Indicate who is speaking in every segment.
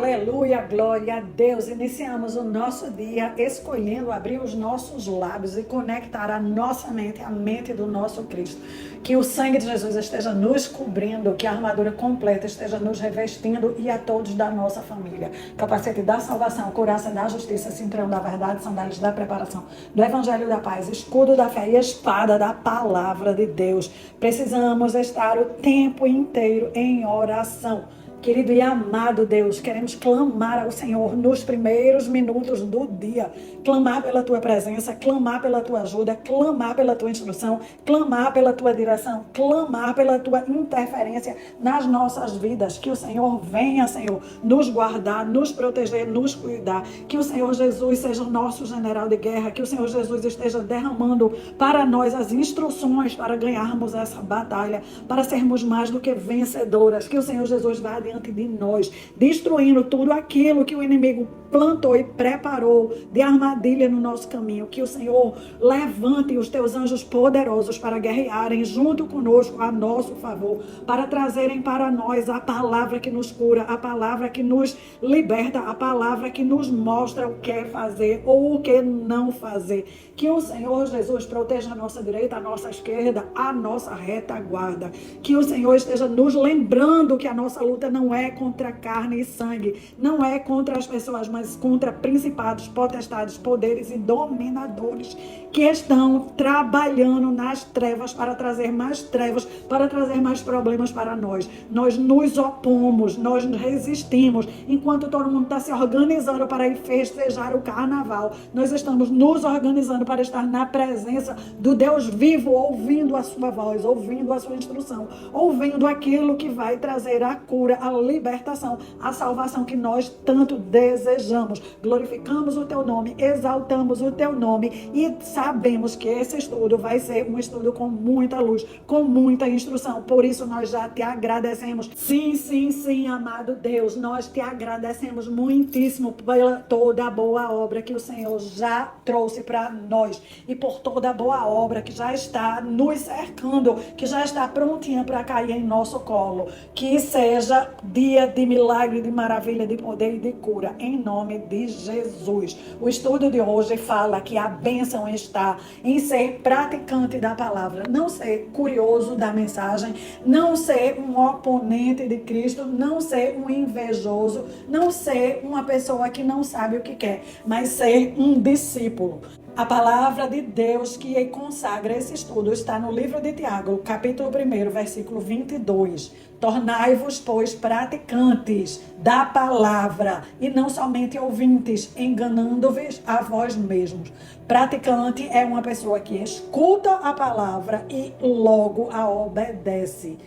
Speaker 1: Aleluia, glória a Deus. Iniciamos o nosso dia escolhendo abrir os nossos lábios e conectar a nossa mente à mente do nosso Cristo. Que o sangue de Jesus esteja nos cobrindo, que a armadura completa esteja nos revestindo e a todos da nossa família. Capacete da salvação, couraça da justiça, cinturão da verdade, sandálias da preparação, do evangelho da paz, escudo da fé e espada da palavra de Deus. Precisamos estar o tempo inteiro em oração. Querido e amado Deus, queremos clamar ao Senhor nos primeiros minutos do dia. Clamar pela tua presença, clamar pela tua ajuda, clamar pela tua instrução, clamar pela tua direção, clamar pela tua interferência nas nossas vidas. Que o Senhor venha, Senhor, nos guardar, nos proteger, nos cuidar. Que o Senhor Jesus seja o nosso general de guerra. Que o Senhor Jesus esteja derramando para nós as instruções para ganharmos essa batalha, para sermos mais do que vencedoras. Que o Senhor Jesus vá adiante de nós, destruindo tudo aquilo que o inimigo plantou e preparou de armadilha no nosso caminho. Que o Senhor levante os teus anjos poderosos para guerrearem junto conosco a nosso favor, para trazerem para nós a palavra que nos cura, a palavra que nos liberta, a palavra que nos mostra o que fazer ou o que não fazer. Que o Senhor Jesus proteja a nossa direita, a nossa esquerda, a nossa retaguarda. Que o Senhor esteja nos lembrando que a nossa luta não é contra carne e sangue, não é contra as pessoas, mas contra principados, potestades, poderes e dominadores que estão trabalhando nas trevas para trazer mais trevas, para trazer mais problemas para nós. Nós nos opomos, nós resistimos. Enquanto todo mundo está se organizando para ir festejar o carnaval, nós estamos nos organizando para estar na presença do Deus vivo, ouvindo a sua voz, ouvindo a sua instrução, ouvindo aquilo que vai trazer a cura, a libertação, a salvação que nós tanto desejamos. Glorificamos o teu nome, exaltamos o teu nome e sabemos que esse estudo vai ser um estudo com muita luz, com muita instrução. Por isso nós já te agradecemos. Sim, sim, sim, amado Deus, nós te agradecemos muitíssimo pela toda a boa obra que o Senhor já trouxe para nós e por toda a boa obra que já está nos cercando, que já está prontinha para cair em nosso colo. Que seja dia de milagre, de maravilha, de poder e de cura, em nome de Jesus. O estudo de hoje fala que a bênção está em ser praticante da palavra, não ser curioso da mensagem, não ser um oponente de Cristo, não ser um invejoso, não ser uma pessoa que não sabe o que quer, mas ser um discípulo. A palavra de Deus que consagra esse estudo está no livro de Tiago, capítulo 1, versículo 22. Tornai-vos, pois, praticantes da palavra e não somente ouvintes, enganando-vos a vós mesmos. Praticante é uma pessoa que escuta a palavra e logo a obedece.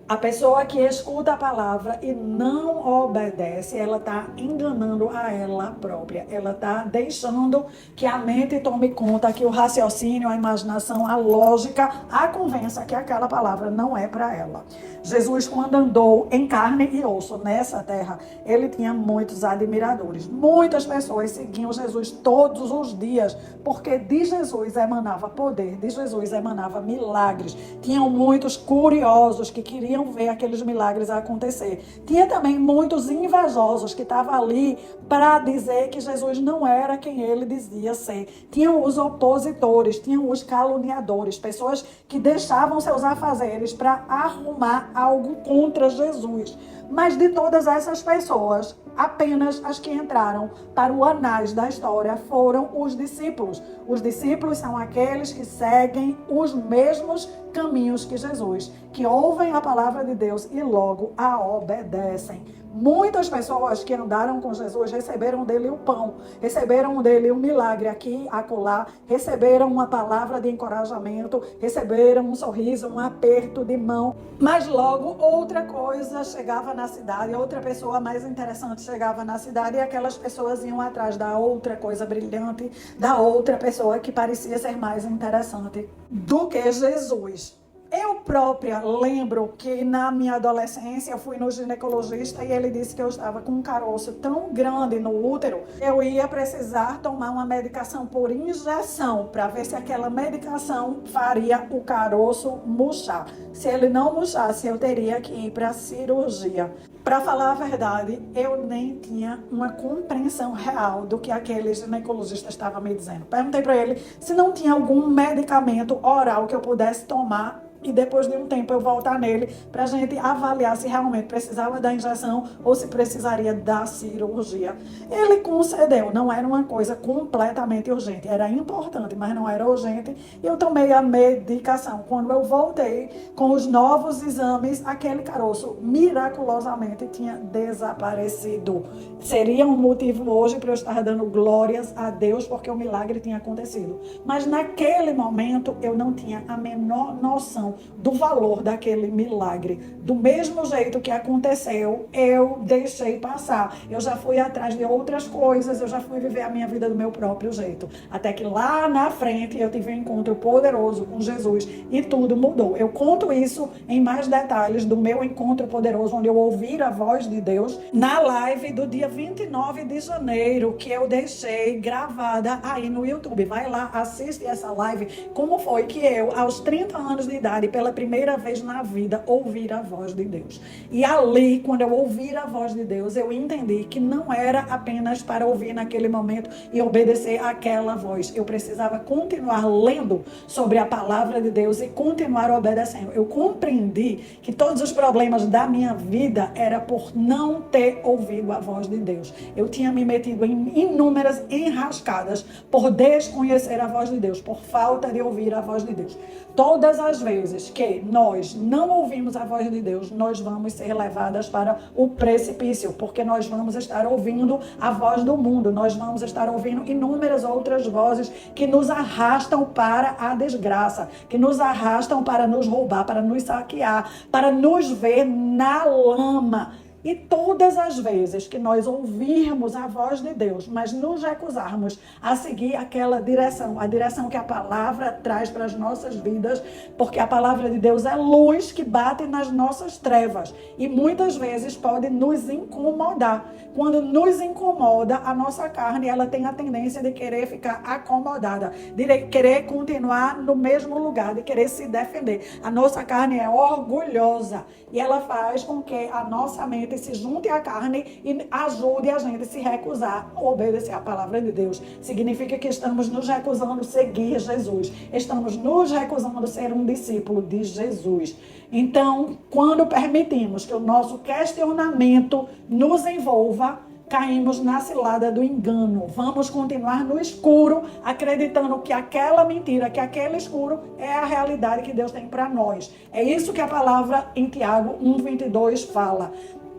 Speaker 1: A pessoa que escuta a palavra e não obedece, ela está enganando a ela própria. Ela está deixando que a mente tome conta, que o raciocínio, a imaginação, a lógica a convença que aquela palavra não é para ela. Jesus, quando andou em carne e osso nessa terra, ele tinha muitos admiradores. Muitas pessoas seguiam Jesus todos os dias, porque de Jesus emanava poder, de Jesus emanava milagres. Tinham muitos curiosos que queriam ver aqueles milagres acontecer. Tinha também muitos invejosos que estavam ali para dizer que Jesus não era quem ele dizia ser. Tinham os opositores, tinham os caluniadores, pessoas que deixavam seus afazeres para arrumar algo contra Jesus. Mas de todas essas pessoas, apenas as que entraram para o anais da história foram os discípulos. Os discípulos são aqueles que seguem os mesmos caminhos que Jesus, que ouvem a palavra de Deus e logo a obedecem. Muitas pessoas que andaram com Jesus receberam dele o pão, receberam dele um milagre aqui, acolá, receberam uma palavra de encorajamento, receberam um sorriso, um aperto de mão. Mas logo outra coisa chegava na cidade, outra pessoa mais interessante chegava na cidade e aquelas pessoas iam atrás da outra coisa brilhante, da outra pessoa que parecia ser mais interessante do que Jesus. Eu própria lembro que na minha adolescência eu fui no ginecologista e ele disse que eu estava com um caroço tão grande no útero, eu ia precisar tomar uma medicação por injeção para ver se aquela medicação faria o caroço murchar. Se ele não murchasse, eu teria que ir para a cirurgia. Para falar a verdade, eu nem tinha uma compreensão real do que aquele ginecologista estava me dizendo. Perguntei para ele se não tinha algum medicamento oral que eu pudesse tomar e depois de um tempo eu voltar nele para a gente avaliar se realmente precisava da injeção ou se precisaria da cirurgia. Ele concedeu, não era uma coisa completamente urgente, era importante, mas não era urgente, e eu tomei a medicação. Quando eu voltei com os novos exames, aquele caroço miraculosamente tinha desaparecido. Seria um motivo hoje para eu estar dando glórias a Deus porque o milagre tinha acontecido. Mas naquele momento eu não tinha a menor noção do valor daquele milagre. Do mesmo jeito que aconteceu, eu deixei passar. Eu já fui atrás de outras coisas, eu já fui viver a minha vida do meu próprio jeito. Até que lá na frente eu tive um encontro poderoso com Jesus e tudo mudou. Eu conto isso em mais detalhes do meu encontro poderoso, onde eu ouvi a voz de Deus, na live do dia 29 de janeiro, que eu deixei gravada aí no YouTube. Vai lá, assiste essa live. Como foi que eu, aos 30 anos de idade, pela primeira vez na vida, ouvir a voz de Deus. E ali, quando eu ouvir a voz de Deus, eu entendi que não era apenas para ouvir naquele momento e obedecer àquela voz. Eu precisava continuar lendo sobre a palavra de Deus e continuar obedecendo. Eu compreendi que todos os problemas da minha vida era por não ter ouvido a voz de Deus. Eu tinha me metido em inúmeras enrascadas por desconhecer a voz de Deus, por falta de ouvir a voz de Deus. Todas as vezes que nós não ouvimos a voz de Deus, nós vamos ser levadas para o precipício, porque nós vamos estar ouvindo a voz do mundo, nós vamos estar ouvindo inúmeras outras vozes que nos arrastam para a desgraça, que nos arrastam para nos roubar, para nos saquear, para nos ver na lama. E todas as vezes que nós ouvirmos a voz de Deus, mas nos recusarmos a seguir aquela direção, a direção que a palavra traz para as nossas vidas, porque a palavra de Deus é luz que bate nas nossas trevas e muitas vezes pode nos incomodar. Quando nos incomoda, a nossa carne, ela tem a tendência de querer ficar acomodada, de querer continuar no mesmo lugar, de querer se defender. A nossa carne é orgulhosa e ela faz com que a nossa mente se junte à carne e ajude a gente a se recusar a obedecer a palavra de Deus. Significa que estamos nos recusando a seguir Jesus. Estamos nos recusando a ser um discípulo de Jesus. Então, quando permitimos que o nosso questionamento nos envolva, caímos na cilada do engano. Vamos continuar no escuro, acreditando que aquela mentira, que aquele escuro é a realidade que Deus tem para nós. É isso que a palavra em Tiago 1:22 fala.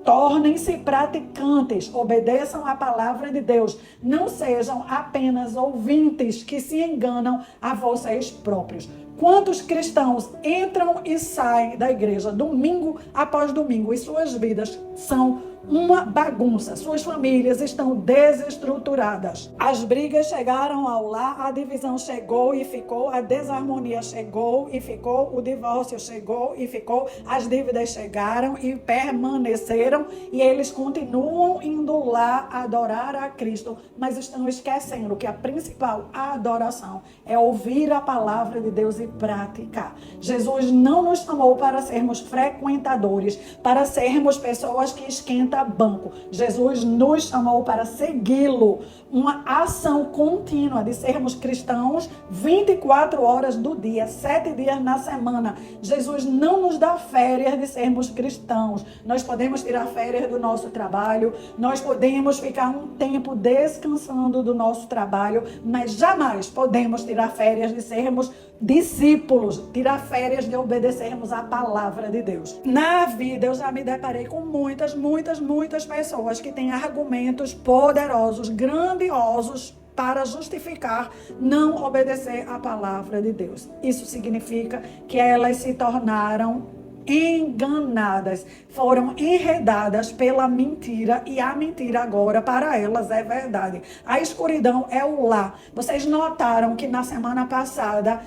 Speaker 1: Tornem-se praticantes, obedeçam a palavra de Deus. Não sejam apenas ouvintes que se enganam a vocês próprios. Quantos cristãos entram e saem da igreja domingo após domingo e suas vidas são uma bagunça, suas famílias estão desestruturadas. As brigas chegaram ao lar, a divisão chegou e ficou, a desarmonia chegou e ficou, o divórcio chegou e ficou, as dívidas chegaram e permaneceram e eles continuam indo lá adorar a Cristo, mas estão esquecendo que a principal adoração é ouvir a palavra de Deus e praticar. Jesus não nos chamou para sermos frequentadores, para sermos pessoas que esquentam banco. Jesus nos chamou para segui-lo, uma ação contínua de sermos cristãos 24 horas do dia, 7 dias na semana. Jesus não nos dá férias de sermos cristãos. Nós podemos tirar férias do nosso trabalho, nós podemos ficar um tempo descansando do nosso trabalho, mas jamais podemos tirar férias de sermos discípulos, tirar férias de obedecermos a palavra de Deus. Na vida eu já me deparei com muitas pessoas que têm argumentos poderosos, grandiosos para justificar não obedecer a palavra de Deus. Isso significa que elas se tornaram enganadas, foram enredadas pela mentira e a mentira agora para elas é verdade. A escuridão é o lá. Vocês notaram que na semana passada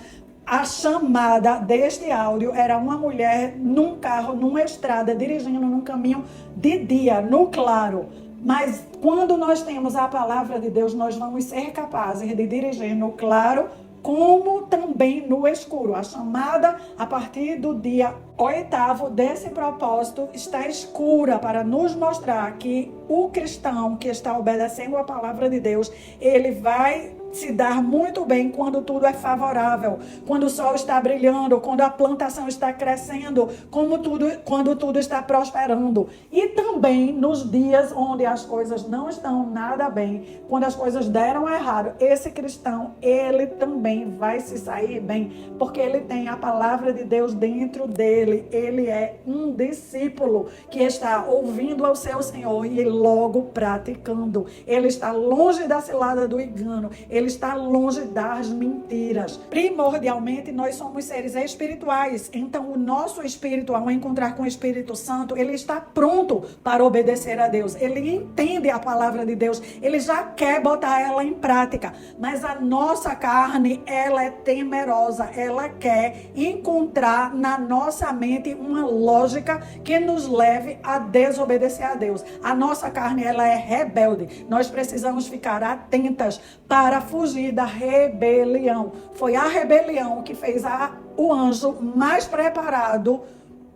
Speaker 1: a chamada deste áudio era uma mulher num carro, numa estrada, dirigindo num caminho de dia, no claro. Mas quando nós temos a palavra de Deus, nós vamos ser capazes de dirigir no claro, como também no escuro. A chamada a partir do dia oitavo desse propósito está escura para nos mostrar que o cristão que está obedecendo a palavra de Deus, ele vai se dar muito bem quando tudo é favorável, quando o sol está brilhando, quando a plantação está crescendo, quando tudo está prosperando. E também nos dias onde as coisas não estão nada bem, quando as coisas deram errado, esse cristão, ele também vai se sair bem, porque ele tem a palavra de Deus dentro dele. Ele é um discípulo que está ouvindo ao seu Senhor e logo praticando. Ele está longe da cilada do engano, ele está longe das mentiras. Primordialmente, nós somos seres espirituais. Então, o nosso espírito, ao encontrar com o Espírito Santo, ele está pronto para obedecer a Deus. Ele entende a palavra de Deus. Ele já quer botar ela em prática. Mas a nossa carne, ela é temerosa. Ela quer encontrar na nossa mente uma lógica que nos leve a desobedecer a Deus. A nossa carne, ela é rebelde. Nós precisamos ficar atentas para fugir da rebelião. Foi a rebelião que fez o anjo mais preparado,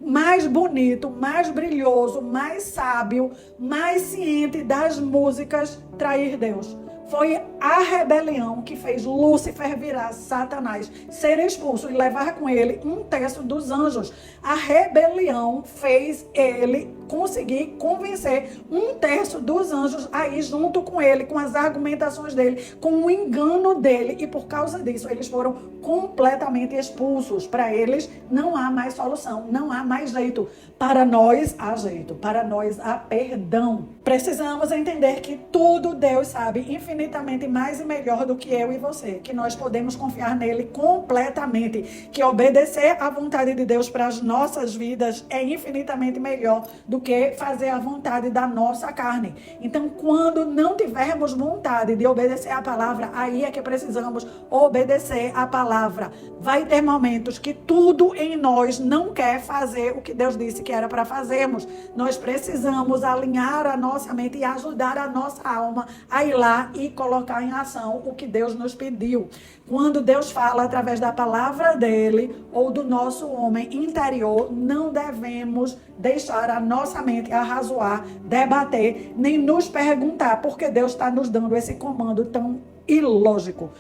Speaker 1: mais bonito, mais brilhoso, mais sábio, mais ciente das músicas trair Deus. Foi a rebelião que fez Lúcifer virar Satanás, ser expulso e levar com ele 1/3 dos anjos. A rebelião fez ele conseguir convencer 1/3 dos anjos a ir junto com ele, com as argumentações dele, com o engano dele. E por causa disso, eles foram completamente expulsos. Para eles, não há mais solução, não há mais jeito. Para nós, há jeito. Para nós, há perdão. Precisamos entender que tudo Deus sabe infinitamente mais e melhor do que eu e você. Que nós podemos confiar nele completamente. Que obedecer à vontade de Deus para as nossas vidas é infinitamente melhor do que fazer a vontade da nossa carne. Então, quando não tivermos vontade de obedecer a palavra, aí é que precisamos obedecer a palavra. Vai ter momentos que tudo em nós não quer fazer o que Deus disse que era para fazermos. Nós precisamos alinhar a nossa mente e ajudar a nossa alma a ir lá e colocar em ação o que Deus nos pediu. Quando Deus fala através da palavra dele ou do nosso homem interior, não devemos deixar a nossa mente arrazoar, debater, nem nos perguntar porque Deus está nos dando esse comando tão ilógico.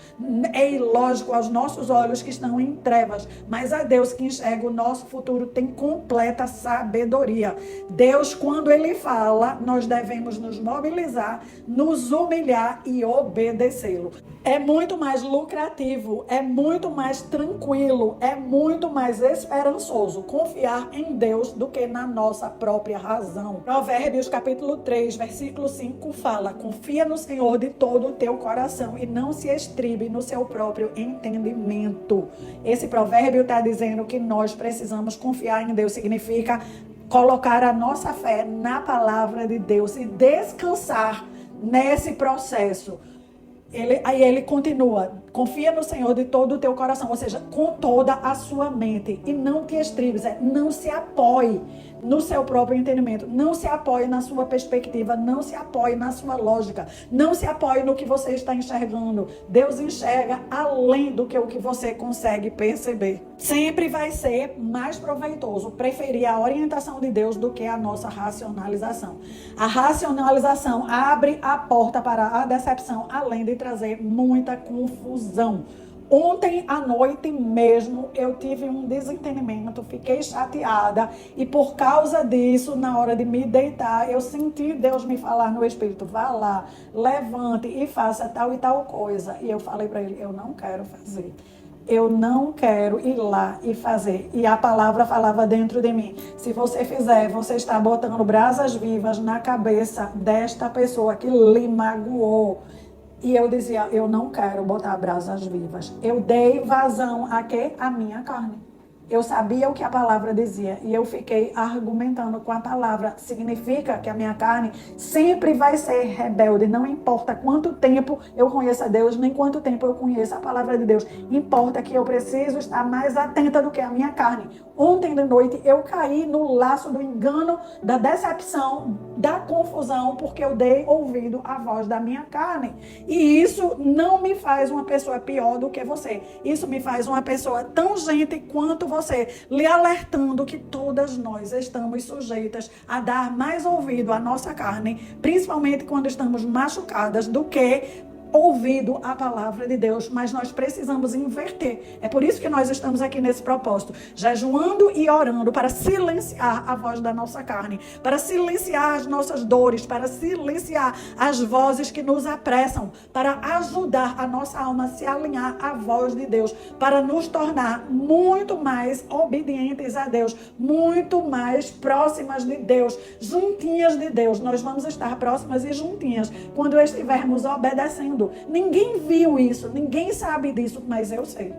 Speaker 1: É ilógico aos nossos olhos que estão em trevas, mas a Deus que enxerga o nosso futuro tem completa sabedoria. Deus, quando ele fala, nós devemos nos mobilizar, nos humilhar e obedecê-lo. É muito mais lucrativo, é muito mais tranquilo, é muito mais esperançoso confiar em Deus do que na nossa própria razão. Provérbios capítulo 3, versículo 5 fala: confia no Senhor de todo o teu coração e não se estribe no seu próprio entendimento. Esse provérbio está dizendo que nós precisamos confiar em Deus. Significa colocar a nossa fé na palavra de Deus e descansar nesse processo. Aí ele continua: confia no Senhor de todo o teu coração, ou seja, com toda a sua mente, e não te estribes, não se apoie no seu próprio entendimento, não se apoie na sua perspectiva, não se apoie na sua lógica, não se apoie no que você está enxergando. Deus enxerga além do que o que você consegue perceber. Sempre vai ser mais proveitoso preferir a orientação de Deus do que a nossa racionalização. A racionalização abre a porta para a decepção, além de trazer muita confusão. Ontem à noite mesmo eu tive um desentendimento, fiquei chateada e por causa disso, na hora de me deitar, eu senti Deus me falar no espírito: vá lá, levante e faça tal e tal coisa. E eu falei para ele: eu não quero fazer. Eu não quero ir lá e fazer. E a palavra falava dentro de mim: se você fizer, você está botando brasas vivas na cabeça desta pessoa que lhe magoou. E eu dizia: eu não quero botar brasas vivas. Eu dei vazão a quê? A minha carne. Eu sabia o que a palavra dizia e eu fiquei argumentando com a palavra. Significa que a minha carne sempre vai ser rebelde. Não importa quanto tempo eu conheça Deus, nem quanto tempo eu conheça a palavra de Deus. Importa que eu preciso estar mais atenta do que a minha carne. Ontem de noite eu caí no laço do engano, da decepção, da confusão, porque eu dei ouvido à voz da minha carne. E isso não me faz uma pessoa pior do que você. Isso me faz uma pessoa tão gente quanto você. você, lhe alertando que todas nós estamos sujeitas a dar mais ouvido à nossa carne, principalmente quando estamos machucadas, do que ouvido a palavra de Deus, mas nós precisamos inverter. É por isso que nós estamos aqui nesse propósito, jejuando e orando para silenciar a voz da nossa carne, para silenciar as nossas dores, para silenciar as vozes que nos apressam, para ajudar a nossa alma a se alinhar à voz de Deus, para nos tornar muito mais obedientes a Deus, muito mais próximas de Deus, juntinhas de Deus. Nós vamos estar próximas e juntinhas quando estivermos obedecendo. Ninguém viu isso, ninguém sabe disso, mas eu sei.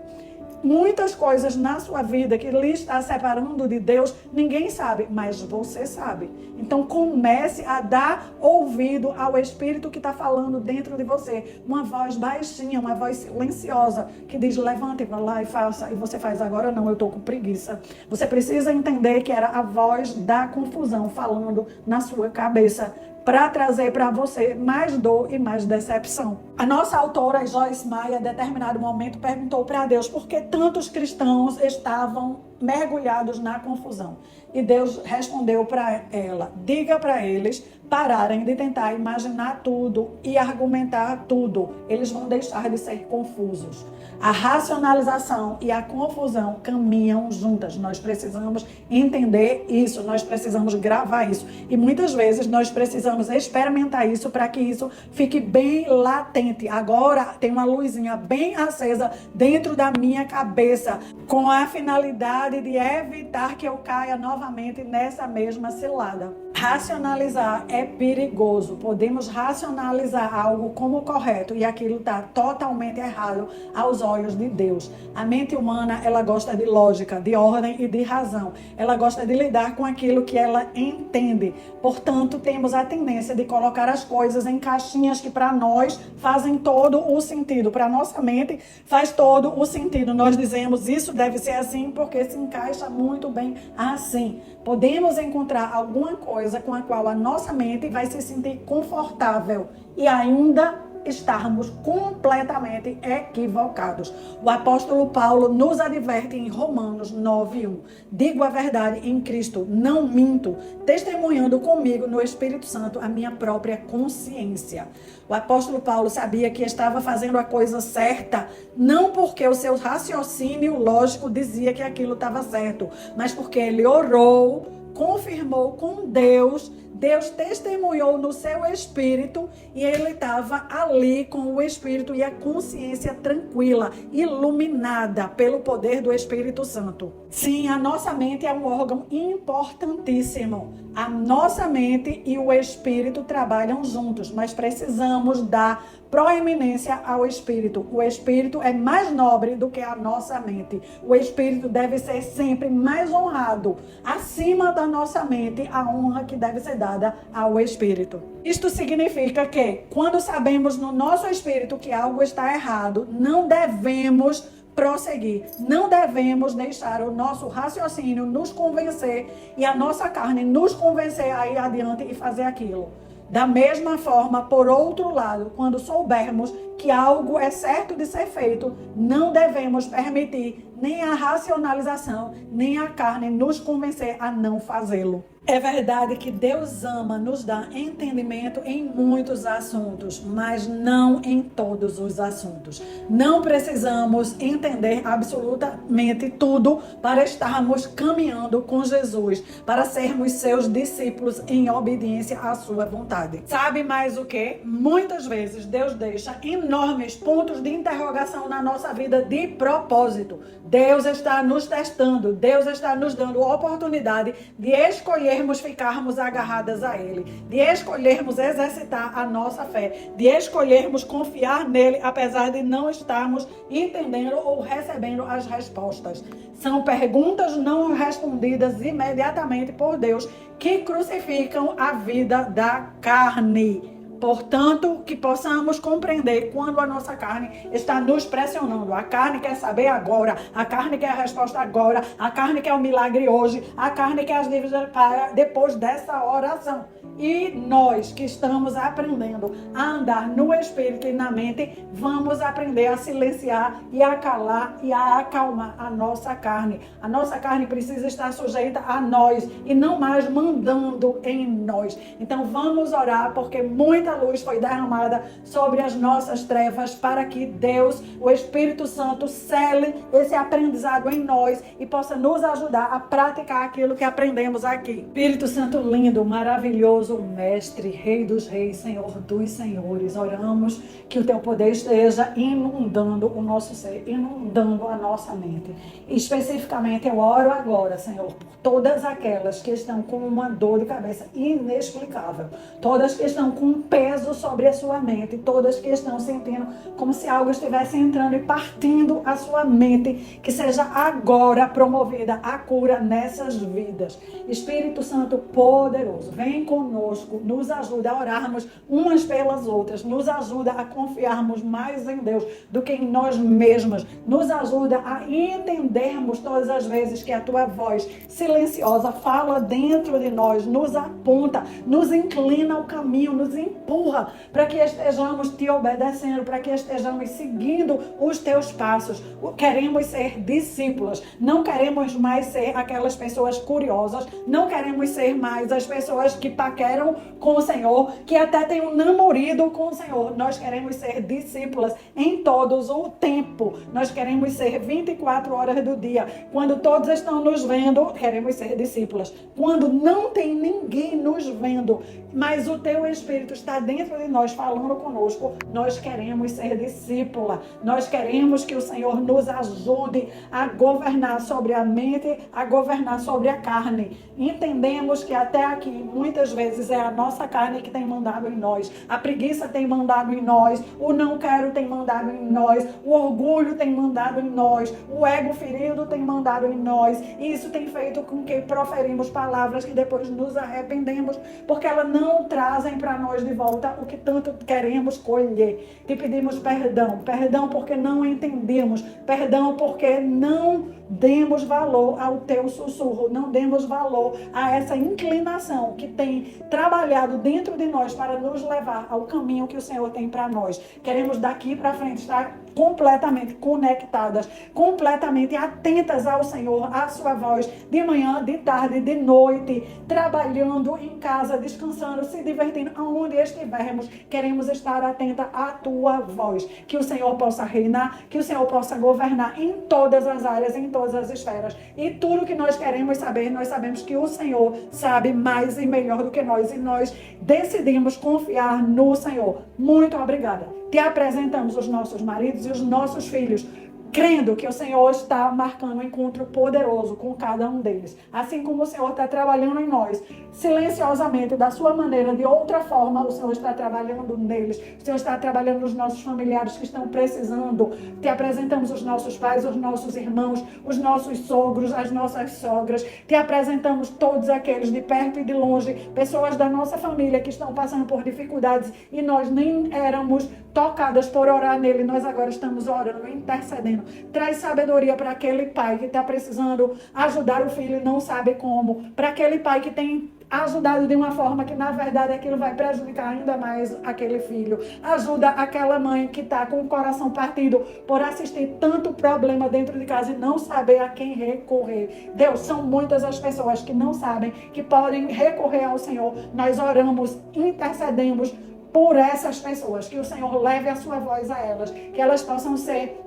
Speaker 1: Muitas coisas na sua vida que lhe está separando de Deus, ninguém sabe, mas você sabe. Então comece a dar ouvido ao Espírito que está falando dentro de você. Uma voz baixinha, uma voz silenciosa, que diz, levanta e vai lá e faça. E você faz, agora não, eu estou com preguiça. Você precisa entender que era a voz da confusão falando na sua cabeça, para trazer para você mais dor e mais decepção. A nossa autora, Joyce Meyer, em determinado momento perguntou para Deus por que tantos cristãos estavam mergulhados na confusão. E Deus respondeu para ela, diga para eles pararem de tentar imaginar tudo e argumentar tudo. Eles vão deixar de ser confusos. A racionalização e a confusão caminham juntas. Nós precisamos entender isso, nós precisamos gravar isso. E muitas vezes nós precisamos experimentar isso para que isso fique bem latente. Agora tem uma luzinha bem acesa dentro da minha cabeça, com a finalidade de evitar que eu caia novamente nessa mesma cilada. Racionalizar é perigoso. Podemos racionalizar algo como correto e aquilo está totalmente errado aos olhos de Deus. A mente humana, ela gosta de lógica, de ordem e de razão. Ela gosta de lidar com aquilo que ela entende. Portanto, temos a tendência de colocar as coisas em caixinhas que para nós fazem todo o sentido. Para nossa mente faz todo o sentido. Nós dizemos isso deve ser assim porque se encaixa muito bem assim. Podemos encontrar alguma coisa com a qual a nossa mente vai se sentir confortável e ainda estarmos completamente equivocados. O apóstolo Paulo nos adverte em Romanos 9:1. Digo a verdade em Cristo, não minto, testemunhando comigo no Espírito Santo a minha própria consciência. O apóstolo Paulo sabia que estava fazendo a coisa certa, não porque o seu raciocínio lógico dizia que aquilo estava certo, mas porque ele orou, confirmou com Deus, Deus testemunhou no seu espírito e ele estava ali com o espírito e a consciência tranquila, iluminada pelo poder do Espírito Santo. Sim, a nossa mente é um órgão importantíssimo. A nossa mente e o espírito trabalham juntos, mas precisamos dar proeminência ao espírito. O espírito é mais nobre do que a nossa mente. O espírito deve ser sempre mais honrado. Acima da nossa mente, a honra que deve ser dada ao espírito. Isto significa que, quando sabemos no nosso espírito que algo está errado, não devemos prosseguir. Não devemos deixar o nosso raciocínio nos convencer e a nossa carne nos convencer a ir adiante e fazer aquilo. Da mesma forma, por outro lado, quando soubermos que algo é certo de ser feito, não devemos permitir nem a racionalização, nem a carne nos convencer a não fazê-lo. É verdade que Deus ama nos dar entendimento em muitos assuntos, mas não em todos os assuntos. Não precisamos entender absolutamente tudo para estarmos caminhando com Jesus, para sermos seus discípulos em obediência à sua vontade. Sabe mais o que? Muitas vezes Deus deixa enormes pontos de interrogação na nossa vida de propósito. Deus está nos testando, Deus está nos dando a oportunidade de escolhermos ficarmos agarradas a Ele, de escolhermos exercitar a nossa fé, de escolhermos confiar nele, apesar de não estarmos entendendo ou recebendo as respostas. São perguntas não respondidas imediatamente por Deus que crucificam a vida da carne. Portanto, que possamos compreender quando a nossa carne está nos pressionando. A carne quer saber agora, a carne quer a resposta agora, a carne quer o milagre hoje, a carne quer as dívidas para depois dessa oração. E nós que estamos aprendendo a andar no Espírito e na mente, vamos aprender a silenciar e a calar e a acalmar a nossa carne. A nossa carne precisa estar sujeita a nós e não mais mandando em nós. Então vamos orar, porque muita luz foi derramada sobre as nossas trevas para que Deus, o Espírito Santo, cele esse aprendizado em nós e possa nos ajudar a praticar aquilo que aprendemos aqui. Espírito Santo lindo, maravilhoso, Mestre, Rei dos Reis, Senhor dos Senhores, oramos que o Teu poder esteja inundando o nosso ser, inundando a nossa mente. Especificamente eu oro agora, Senhor, por todas aquelas que estão com uma dor de cabeça inexplicável, todas que estão com um peso sobre a sua mente, todas que estão sentindo como se algo estivesse entrando e partindo a sua mente, que seja agora promovida a cura nessas vidas. Espírito Santo poderoso, vem conosco, nos ajuda a orarmos umas pelas outras, nos ajuda a confiarmos mais em Deus do que em nós mesmas, nos ajuda a entendermos todas as vezes que a Tua voz silenciosa fala dentro de nós, nos aponta, nos inclina o caminho, nos empurra para que estejamos Te obedecendo, para que estejamos seguindo os Teus passos. Queremos ser discípulas, não queremos mais ser aquelas pessoas curiosas, não queremos ser mais as pessoas que paqueram com o Senhor, que até tem um namorado com o Senhor. Nós queremos ser discípulas em todos o tempo. Nós queremos ser 24 horas do dia. Quando todos estão nos vendo, queremos ser discípulas. Quando não tem ninguém nos vendo, mas o Teu Espírito está dentro de nós falando conosco, nós queremos ser discípula. Nós queremos que o Senhor nos ajude a governar sobre a mente, a governar sobre a carne. Entendemos que até aqui, muitas vezes, é a nossa carne que tem mandado em nós. A preguiça tem mandado em nós. O não quero tem mandado em nós. O orgulho tem mandado em nós. O ego ferido tem mandado em nós. E isso tem feito com que proferimos palavras que depois nos arrependemos, porque elas não trazem para nós de volta o que tanto queremos colher. Te pedimos perdão. Perdão porque não entendemos. Perdão porque não demos valor ao Teu sussurro. Não demos valor a essa inclinação que tem trabalhado dentro de nós para nos levar ao caminho que o Senhor tem para nós. Queremos daqui para frente estar completamente conectadas, completamente atentas ao Senhor, à sua voz, de manhã, de tarde, de noite, trabalhando em casa, descansando, se divertindo, aonde estivermos. Queremos estar atenta à Tua voz, que o Senhor possa reinar, que o Senhor possa governar em todas as áreas, em todas as esferas. E tudo que nós queremos saber, nós sabemos que o Senhor sabe mais e melhor do que nós, e nós decidimos confiar no Senhor. Muito obrigada. Te apresentamos os nossos maridos e os nossos filhos, crendo que o Senhor está marcando um encontro poderoso com cada um deles. Assim como o Senhor está trabalhando em nós, silenciosamente, da sua maneira, de outra forma, o Senhor está trabalhando neles. O Senhor está trabalhando nos nossos familiares que estão precisando. Te apresentamos os nossos pais, os nossos irmãos, os nossos sogros, as nossas sogras. Te apresentamos todos aqueles de perto e de longe, pessoas da nossa família que estão passando por dificuldades e nós nem éramos tocadas por orar nele. Nós agora estamos orando, intercedendo. Traz sabedoria para aquele pai que está precisando ajudar o filho e não sabe como. Para aquele pai que tem ajudado de uma forma que, na verdade, aquilo vai prejudicar ainda mais aquele filho. Ajuda aquela mãe que está com o coração partido por assistir tanto problema dentro de casa e não saber a quem recorrer. Deus, são muitas as pessoas que não sabem que podem recorrer ao Senhor. Nós oramos, intercedemos por essas pessoas, que o Senhor leve a sua voz a elas, que elas possam ser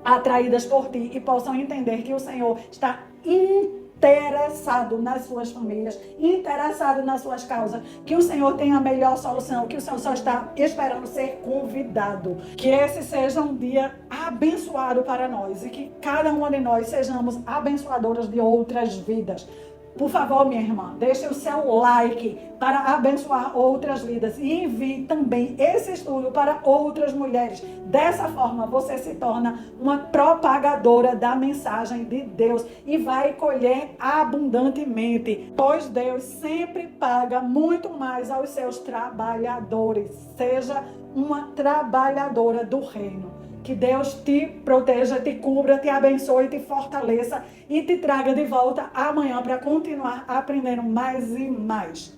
Speaker 1: atraídas por Ti e possam entender que o Senhor está interessado nas suas famílias, interessado nas suas causas, que o Senhor tem a melhor solução, que o Senhor só está esperando ser convidado. Que esse seja um dia abençoado para nós e que cada uma de nós sejamos abençoadoras de outras vidas. Por favor, minha irmã, deixe o seu like para abençoar outras vidas e envie também esse estudo para outras mulheres. Dessa forma, você se torna uma propagadora da mensagem de Deus e vai colher abundantemente, pois Deus sempre paga muito mais aos seus trabalhadores. Seja uma trabalhadora do reino. Que Deus te proteja, te cubra, te abençoe, te fortaleça e te traga de volta amanhã para continuar aprendendo mais e mais.